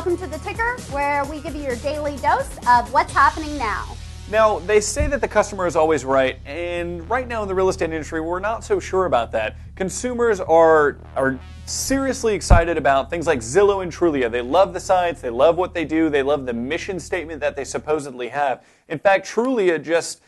welcome to The Ticker, where we give you your daily dose of what's happening now. Now, they say that the customer is always right, and right now in the real estate industry, we're not so sure about that. Consumers are seriously excited about things like Zillow and Trulia. They love the sites, they love what they do, they love the mission statement that they supposedly have. In fact, Trulia just,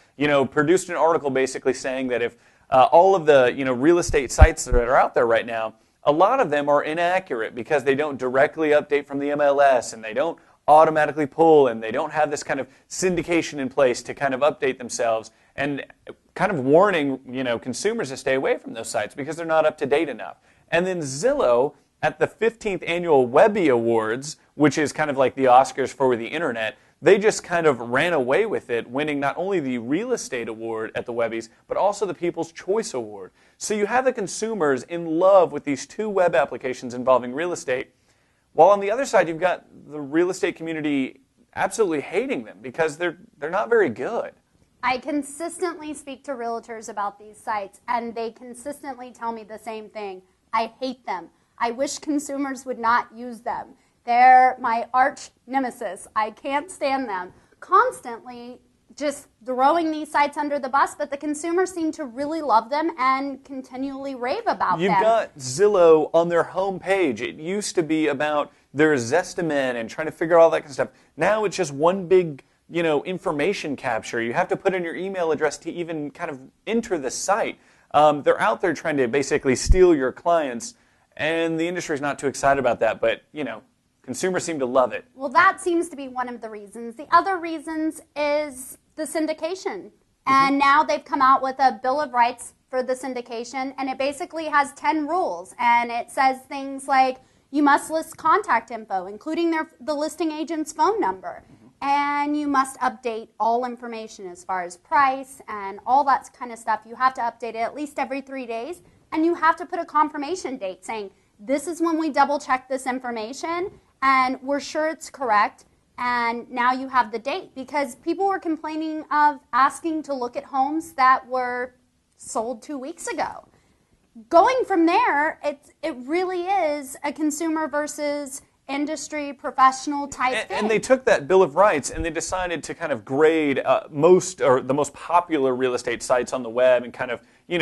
produced an article basically saying that if all of the, real estate sites that are out there right now, a lot of them are inaccurate because they don't directly update from the MLS and they don't automatically pull and they don't have this kind of syndication in place to kind of update themselves and kind of warning, consumers to stay away from those sites because they're not up to date enough. And then Zillow at the 15th annual Webby Awards, which is kind of like the Oscars for the internet, they just kind of ran away with it, winning not only the real estate award at the Webbies, but also the People's Choice Award. So you have the consumers in love with these two web applications involving real estate, while on the other side you've got the real estate community absolutely hating them because they're not very good. I consistently speak to realtors about these sites, and they consistently tell me the same thing. I hate them. I wish consumers would not use them. They're my arch nemesis. I can't stand them. Constantly just throwing these sites under the bus, but the consumers seem to really love them and continually rave about them. You've got Zillow on their homepage. It used to be about their Zestimate and trying to figure all that kind of stuff. Now it's just one big, information capture. You have to put in your email address to even kind of enter the site. They're out there trying to basically steal your clients, and the industry's not too excited about that, but, consumers seem to love it. Well, that seems to be one of the reasons. The other reasons is the syndication. And now they've come out with a Bill of Rights for the syndication, and it basically has 10 rules. And it says things like you must list contact info, including the listing agent's phone number. And you must update all information as far as price and all that kind of stuff. You have to update it at least every 3 days. And you have to put a confirmation date saying, this is when we double check this information, and we're sure it's correct, and now you have the date. Because people were complaining of asking to look at homes that were sold 2 weeks ago. Going from there, it really is a consumer versus industry professional type thing. And they took that Bill of Rights and they decided to kind of grade the most popular real estate sites on the web and kind of,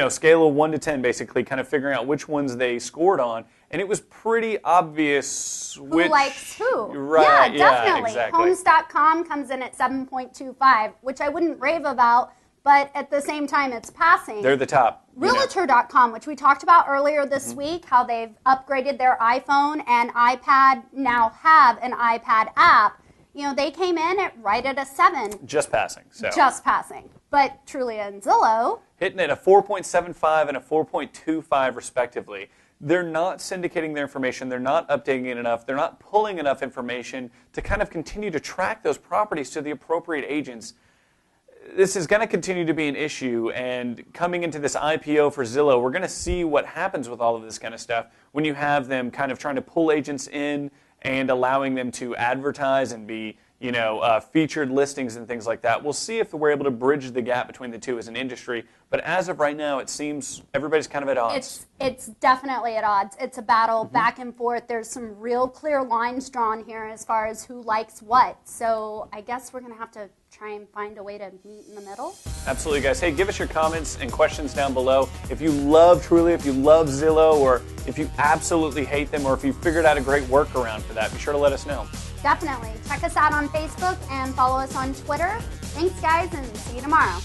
scale of 1 to 10 basically, kind of figuring out which ones they scored on. And it was pretty obvious who likes who. Right, yeah, definitely. Exactly. Homes.com comes in at 7.25, which I wouldn't rave about, but at the same time it's passing. They're the top. Realtor.com, which we talked about earlier this week, how they've upgraded their iPhone and iPad now have an iPad app. They came in right at a 7. Just passing. Just passing. But Trulia and Zillow hitting at a 4.75 and a 4.25 respectively. They're not syndicating their information. They're not updating it enough. They're not pulling enough information to kind of continue to track those properties to the appropriate agents. This is going to continue to be an issue, and coming into this IPO for Zillow, we're going to see what happens with all of this kind of stuff when you have them kind of trying to pull agents in and allowing them to advertise and be, featured listings and things like that. We'll see if we're able to bridge the gap between the two as an industry. But as of right now, it seems everybody's kind of at odds. It's definitely at odds. It's a battle back and forth. There's some real clear lines drawn here as far as who likes what. So I guess we're going to have to try and find a way to meet in the middle. Absolutely, guys. Hey, give us your comments and questions down below. If you love Trulia, if you love Zillow, or if you absolutely hate them, or if you figured out a great workaround for that, be sure to let us know. Definitely. Check us out on Facebook and follow us on Twitter. Thanks, guys, and see you tomorrow.